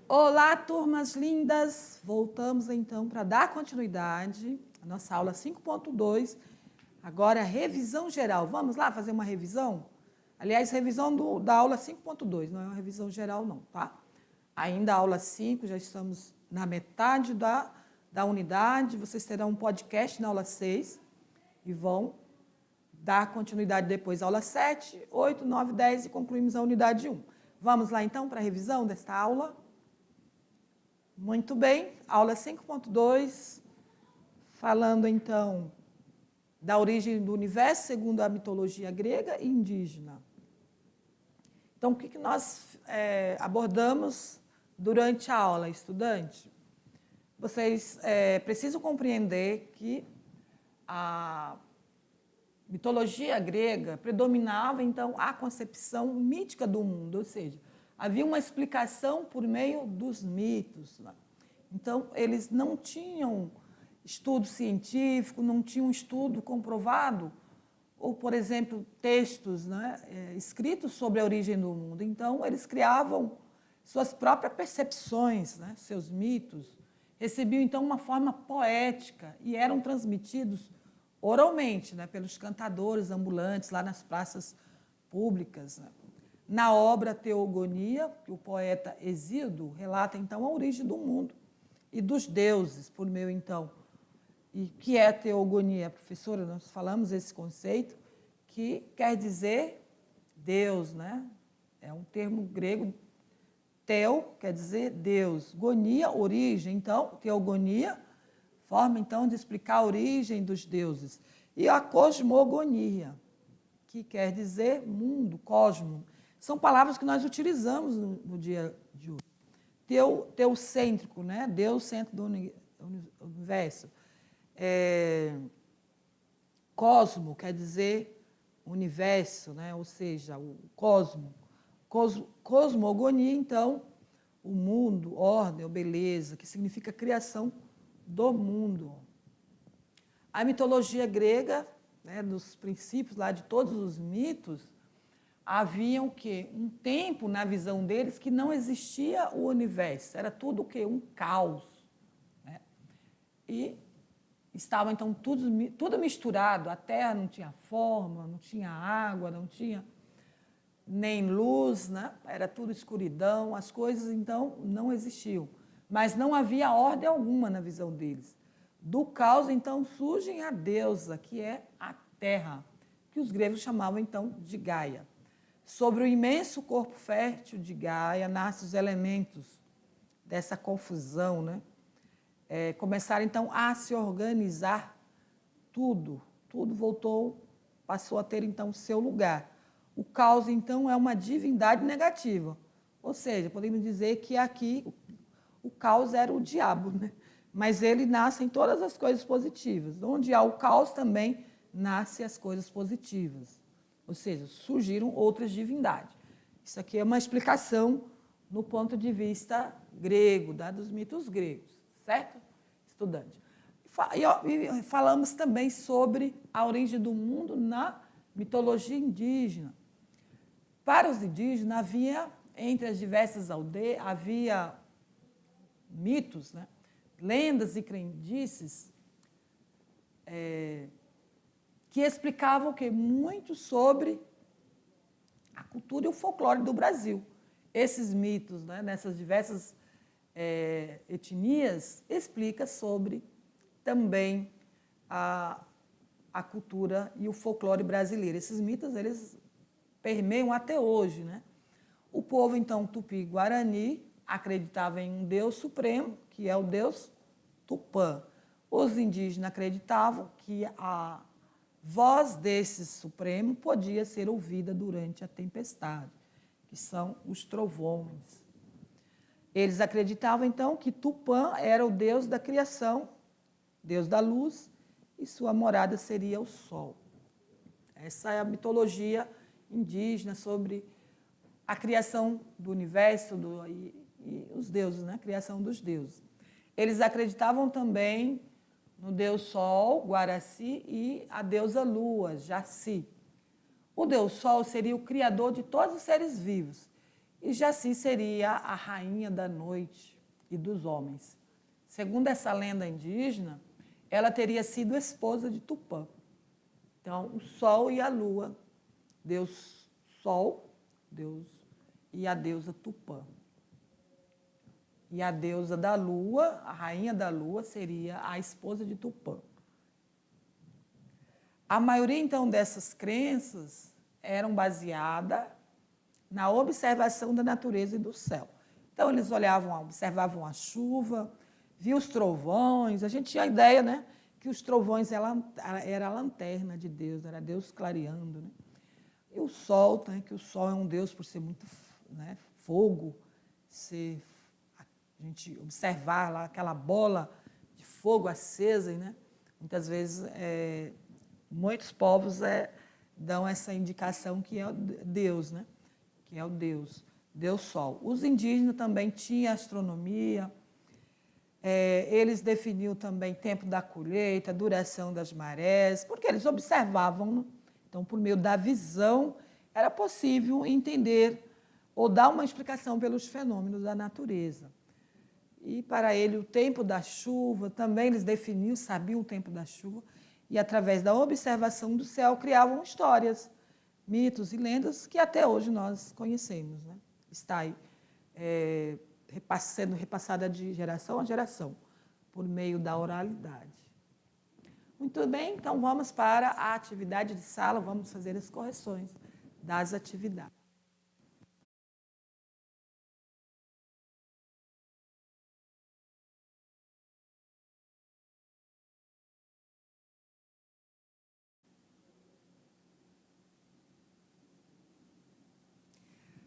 Olá, turmas lindas! Voltamos então para dar continuidade à nossa aula 5.2. Agora, revisão geral. Vamos lá fazer uma revisão? Aliás, revisão da aula 5.2, não é uma revisão geral não, tá? Ainda a aula 5, já estamos na metade da unidade. Vocês terão um podcast na aula 6 e vão dar continuidade depois à aula 7, 8, 9, 10 e concluímos a unidade 1. Vamos lá então para a revisão desta aula? Muito bem, aula 5.2, falando então da origem do universo segundo a mitologia grega e indígena. Então, o que nós abordamos durante a aula, estudante? Vocês precisam compreender que a mitologia grega predominava, então, a concepção mítica do mundo, ou seja, havia uma explicação por meio dos mitos. Né? Então, eles não tinham estudo científico, não tinham estudo comprovado, ou, por exemplo, textos escritos sobre a origem do mundo. Então, eles criavam suas próprias percepções, né? Seus mitos, recebiam, então, uma forma poética e eram transmitidos oralmente, né? Pelos cantadores ambulantes lá nas praças públicas. Né? Na obra Teogonia, que o poeta Hesíodo relata, então, a origem do mundo e dos deuses, por meio, então. E que é a teogonia? Professora, nós falamos esse conceito, que quer dizer Deus, né? É um termo grego, teo, quer dizer Deus, gonia, origem. Então, teogonia, forma, então, de explicar a origem dos deuses. E a cosmogonia, que quer dizer mundo, cosmo. São palavras que nós utilizamos no dia de hoje. Teocêntrico, né? Deus, centro do universo. Cosmo quer dizer universo, né? Ou seja, o cosmo. Cosmogonia, então, o mundo, ordem ou beleza, que significa criação do mundo. A mitologia grega, né, dos princípios lá de todos os mitos, havia o quê? Um tempo, na visão deles, que não existia o universo. Era tudo o quê? Um caos. Né? E estava, então, tudo misturado. A terra não tinha forma, não tinha água, não tinha nem luz, né? Era tudo escuridão. As coisas, então, não existiam. Mas não havia ordem alguma na visão deles. Do caos, então, surge a deusa, que é a terra, que os gregos chamavam, então, de Gaia. Sobre o imenso corpo fértil de Gaia, nascem os elementos dessa confusão, né? Começaram, então, a se organizar tudo. Tudo passou a ter, então, seu lugar. O caos, então, é uma divindade negativa. Ou seja, podemos dizer que aqui o caos era o diabo, né? Mas ele nasce em todas as coisas positivas. Onde há o caos também nascem as coisas positivas. Ou seja, surgiram outras divindades. Isso aqui é uma explicação no ponto de vista grego, dos mitos gregos, certo, estudante? E falamos também sobre a origem do mundo na mitologia indígena. Para os indígenas, havia, entre as diversas aldeias, havia mitos, né? Lendas e crendices que explicavam o quê? Muito sobre a cultura e o folclore do Brasil. Esses mitos, né, nessas diversas etnias, explicam sobre também a cultura e o folclore brasileiro. Esses mitos, eles permeiam até hoje. Né? O povo, então, tupi-guarani, acreditava em um Deus supremo, que é o Deus Tupã. Os indígenas acreditavam que a voz desse supremo podia ser ouvida durante a tempestade, que são os trovões. Eles acreditavam, então, que Tupã era o Deus da criação, Deus da luz, e sua morada seria o sol. Essa é a mitologia indígena sobre a criação do universo e os deuses, né? A criação dos deuses. Eles acreditavam também no deus Sol, Guaraci, e a deusa Lua, Jaci. O deus Sol seria o criador de todos os seres vivos. e Jaci seria a rainha da noite e dos homens. Segundo essa lenda indígena, ela teria sido esposa de Tupã. Então, o Sol e a Lua, Deus Sol, Deus e a deusa Tupã. E a deusa da Lua, a rainha da Lua, seria a esposa de Tupã. A maioria, então, dessas crenças eram baseadas na observação da natureza e do céu. Então, eles observavam a chuva, viam os trovões. A gente tinha a ideia, né, que os trovões era a lanterna de Deus, era Deus clareando. Né? E o sol, né, que o sol é um Deus por ser muito, né, fogo, a gente observar lá aquela bola de fogo acesa, né? Muitas vezes muitos povos dão essa indicação que é Deus, né? Que é o Deus Sol. Os indígenas também tinham astronomia, eles definiam também tempo da colheita, duração das marés, porque eles observavam, né? Então, por meio da visão, era possível entender ou dar uma explicação pelos fenômenos da natureza. E para ele, o tempo da chuva, também eles definiam, sabiam o tempo da chuva, e através da observação do céu criavam histórias, mitos e lendas que até hoje nós conhecemos. Né? Está aí sendo repassada de geração a geração, por meio da oralidade. Muito bem, então vamos para a atividade de sala, vamos fazer as correções das atividades.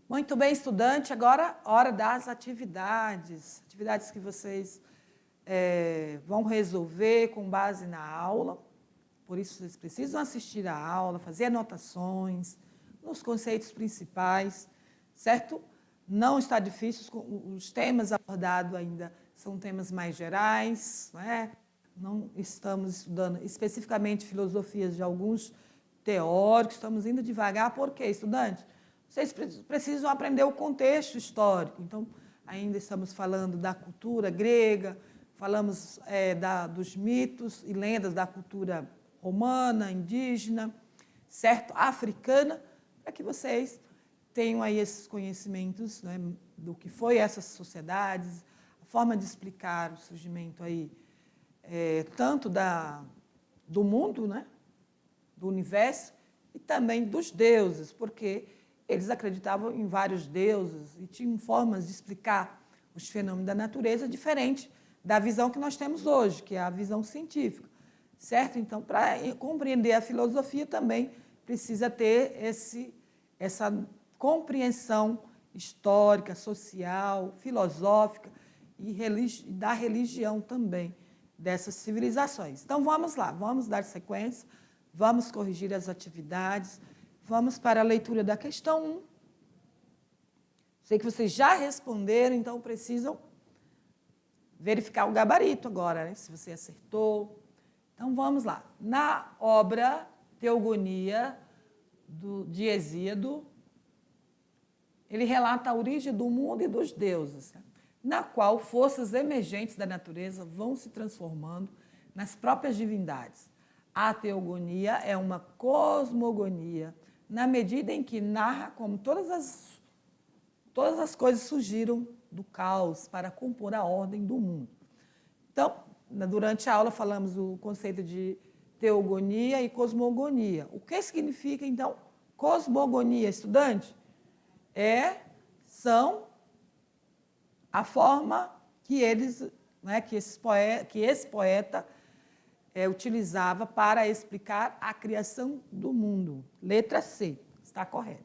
Muito bem, estudante, agora hora das atividades. Atividades que vocês vão resolver com base na aula. Por isso, vocês precisam assistir a aula, fazer anotações nos conceitos principais, certo? Não está difícil, os temas abordados ainda são temas mais gerais, não é? Não estamos estudando especificamente filosofias de alguns teóricos, estamos indo devagar. Por quê, estudante? Vocês precisam aprender o contexto histórico. Então, ainda estamos falando da cultura grega, falamos dos mitos e lendas da cultura romana, indígena, certo? Africana, para que vocês tenham aí esses conhecimentos, né, do que foi essas sociedades, a forma de explicar o surgimento aí, tanto do mundo, né, do universo, e também dos deuses, porque eles acreditavam em vários deuses e tinham formas de explicar os fenômenos da natureza diferente da visão que nós temos hoje, que é a visão científica, certo? Então, para compreender a filosofia também precisa ter essa compreensão histórica, social, filosófica e da religião também dessas civilizações. Então, vamos lá, vamos dar sequência, vamos corrigir as atividades. Vamos para a leitura da questão 1. Sei que vocês já responderam, então precisam verificar o gabarito agora, né? Se você acertou. Então, vamos lá. Na obra Teogonia, de Hesíodo, ele relata a origem do mundo e dos deuses, né? Na qual forças emergentes da natureza vão se transformando nas próprias divindades. A teogonia é uma cosmogonia, na medida em que narra como todas as coisas surgiram do caos para compor a ordem do mundo. Então, durante a aula falamos o conceito de teogonia e cosmogonia. O que significa, então, cosmogonia, estudante? São a forma que esse poeta utilizava para explicar a criação do mundo. Letra C, está correta.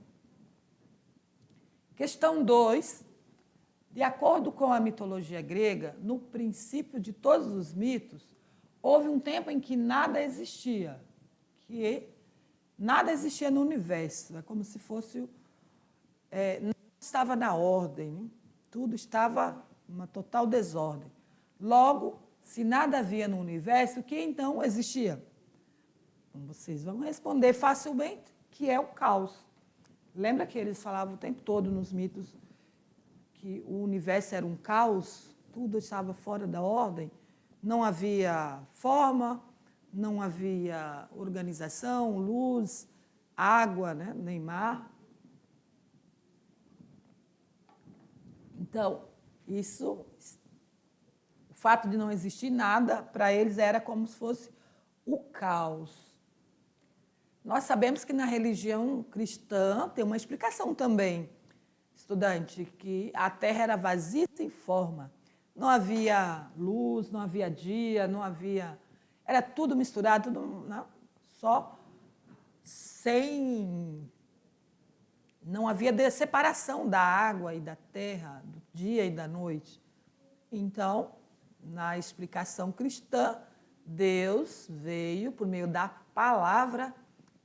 Questão 2. De acordo com a mitologia grega, no princípio de todos os mitos, houve um tempo em que nada existia, no universo. É como se fosse... nada estava na ordem, né? Tudo estava uma total desordem. Logo, se nada havia no universo, o que então existia? Vocês vão responder facilmente que é o caos. Lembra que eles falavam o tempo todo nos mitos que o universo era um caos, tudo estava fora da ordem, não havia forma, não havia organização, luz, água, né, nem mar. Então, o fato de não existir nada, para eles era como se fosse o caos. Nós sabemos que na religião cristã tem uma explicação também, estudante, que a terra era vazia e sem forma. Não havia luz, não havia dia, não havia... Era tudo misturado, tudo, não, só sem... Não havia separação da água e da terra, do dia e da noite. Então, na explicação cristã, Deus veio por meio da palavra,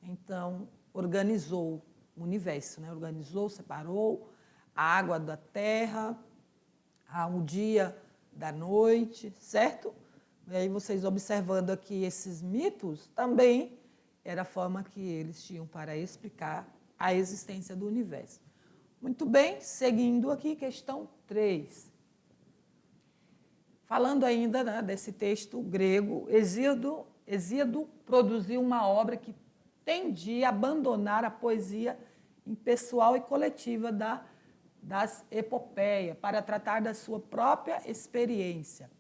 então organizou o universo, né? Organizou, separou a água da terra, o dia da noite, certo? E aí vocês observando aqui esses mitos, também era a forma que eles tinham para explicar a existência do universo. Muito bem, seguindo aqui, questão 3. Falando ainda, né, desse texto grego, Hesíodo produziu uma obra que tendia a abandonar a poesia impessoal e coletiva das epopeias para tratar da sua própria experiência.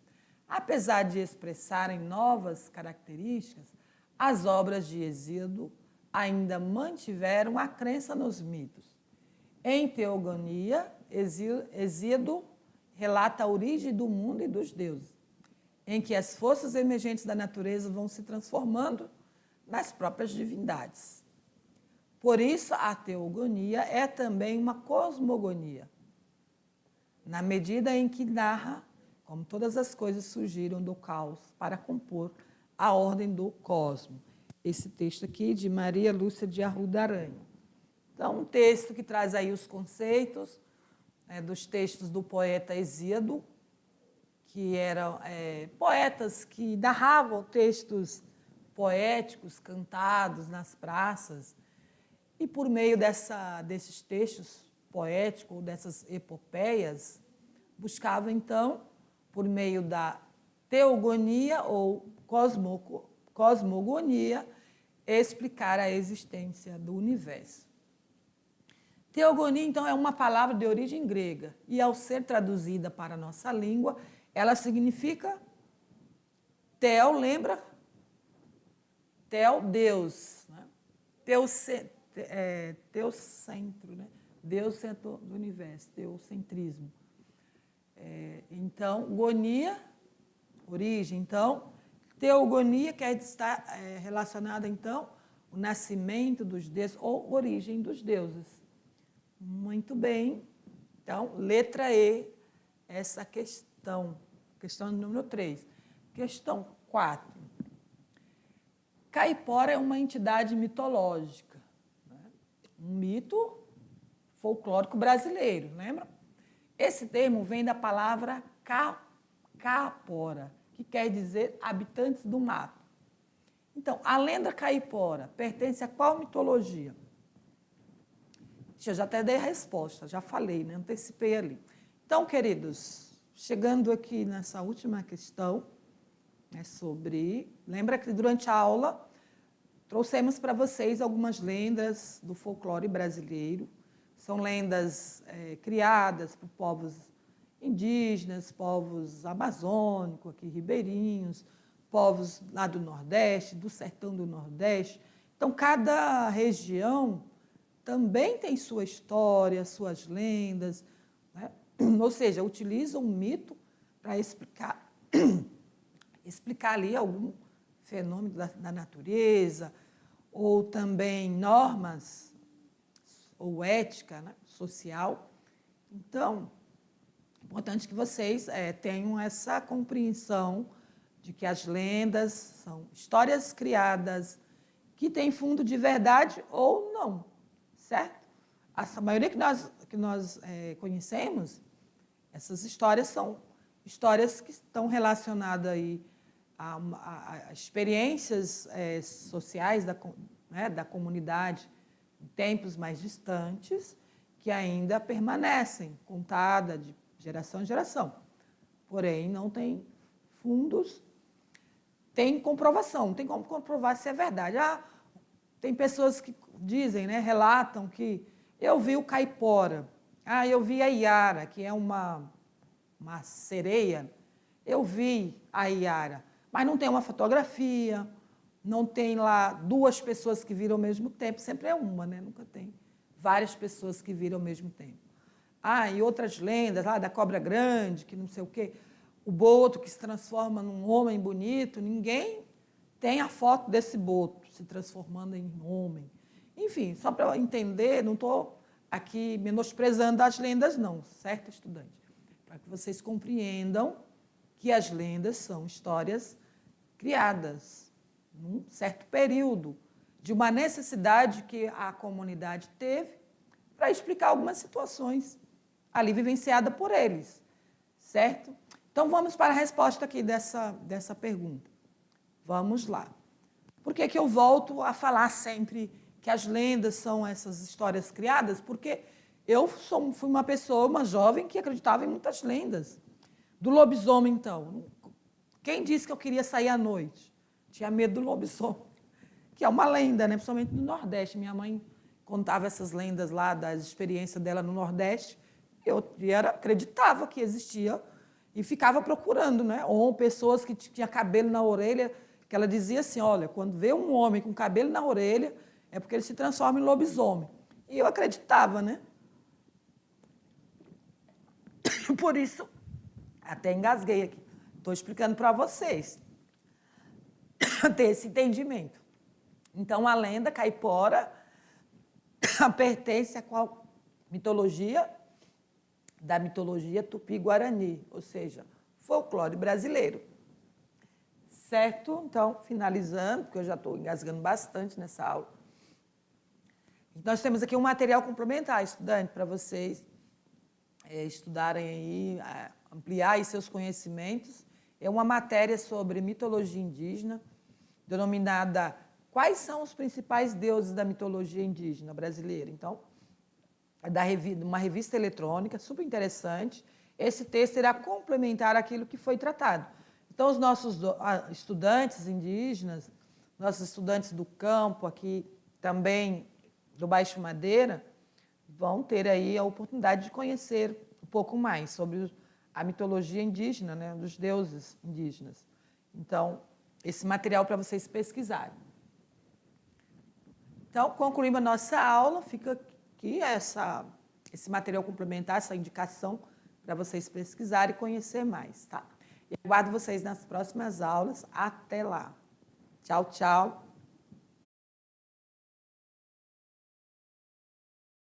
Apesar de expressarem novas características, as obras de Hesíodo ainda mantiveram a crença nos mitos. Em Teogonia, Hesíodo relata a origem do mundo e dos deuses, em que as forças emergentes da natureza vão se transformando nas próprias divindades. Por isso, a teogonia é também uma cosmogonia, na medida em que narra como todas as coisas surgiram do caos para compor a ordem do cosmos. Esse texto aqui de Maria Lúcia de Arruda Aranha. Então, um texto que traz aí os conceitos dos textos do poeta Hesíodo, que eram poetas que narravam textos poéticos, cantados nas praças, e por meio desses textos poéticos, dessas epopeias, buscava, então, por meio da teogonia ou cosmogonia, explicar a existência do universo. Teogonia, então, é uma palavra de origem grega e, ao ser traduzida para a nossa língua, ela significa teo, lembra? Teo, Deus. Né? Teocentro, né? Deus centro do universo, teocentrismo. Então, gonia, origem. Então, teogonia quer estar relacionada, então, o nascimento dos deuses ou origem dos deuses. Muito bem. Então, letra E, essa questão número 3. Questão 4. Caipora é uma entidade mitológica, né? Um mito folclórico brasileiro, lembra? Esse termo vem da palavra capora, que quer dizer habitantes do mato. Então, a lenda caipora pertence a qual mitologia? Eu já até dei a resposta, já falei, né? Antecipei ali. Então, queridos, chegando aqui nessa última questão, lembra que durante a aula trouxemos para vocês algumas lendas do folclore brasileiro. São lendas criadas por povos indígenas, povos amazônicos, aqui ribeirinhos, povos lá do Nordeste, do sertão do Nordeste. Então, cada região também tem sua história, suas lendas, né? Ou seja, utiliza um mito para explicar ali algum fenômeno da natureza, ou também normas ou ética, né, social. Então, é importante que vocês tenham essa compreensão de que as lendas são histórias criadas que têm fundo de verdade ou não, certo? A maioria que nós conhecemos, essas histórias são histórias que estão relacionadas aí a experiências sociais da comunidade em tempos mais distantes que ainda permanecem, contada de geração em geração. Porém, não tem fundos, tem comprovação, não tem como comprovar se é verdade. Tem pessoas que dizem, né, relatam que eu vi o caipora, eu vi a Iara, que é uma sereia, eu vi a Iara, mas não tem uma fotografia, não tem lá duas pessoas que viram ao mesmo tempo, sempre é uma, né? Nunca tem várias pessoas que viram ao mesmo tempo. E outras lendas lá da cobra grande, que não sei o quê, o boto que se transforma num homem bonito, ninguém tem a foto desse boto se transformando em homem. Enfim, só para eu entender, não estou aqui menosprezando as lendas, não, certo, estudante? Para que vocês compreendam que as lendas são histórias criadas num certo período de uma necessidade que a comunidade teve para explicar algumas situações ali vivenciadas por eles, certo? Então, vamos para a resposta aqui dessa pergunta. Vamos lá. Por que eu volto a falar sempre que as lendas são essas histórias criadas? Porque eu fui uma pessoa, uma jovem, que acreditava em muitas lendas. Do lobisomem, então. Quem disse que eu queria sair à noite? Tinha medo do lobisomem, que é uma lenda, né? Principalmente no Nordeste. Minha mãe contava essas lendas lá, das experiências dela no Nordeste. Eu acreditava que existia e ficava procurando, né? Ou pessoas que tinham cabelo na orelha, que ela dizia assim, olha, quando vê um homem com cabelo na orelha, é porque ele se transforma em lobisomem. E eu acreditava, né? Por isso, até engasguei aqui. Estou explicando para vocês ter esse entendimento. Então, a lenda caipora pertence a qual mitologia? Da mitologia tupi-guarani, ou seja, folclore brasileiro. Certo? Então, finalizando, porque eu já estou engasgando bastante nessa aula. Nós temos aqui um material complementar, estudante, para vocês estudarem aí, ampliar aí seus conhecimentos. É uma matéria sobre mitologia indígena, denominada Quais são os principais deuses da mitologia indígena brasileira? Então, é uma revista eletrônica, super interessante. Esse texto irá complementar aquilo que foi tratado. Então, os nossos estudantes indígenas, nossos estudantes do campo aqui, também do Baixo Madeira, vão ter aí a oportunidade de conhecer um pouco mais sobre a mitologia indígena, né, dos deuses indígenas. Então, esse material para vocês pesquisarem. Então, concluímos a nossa aula, fica aqui esse material complementar, essa indicação para vocês pesquisarem e conhecer mais, tá? E aguardo vocês nas próximas aulas. Até lá. Tchau, tchau.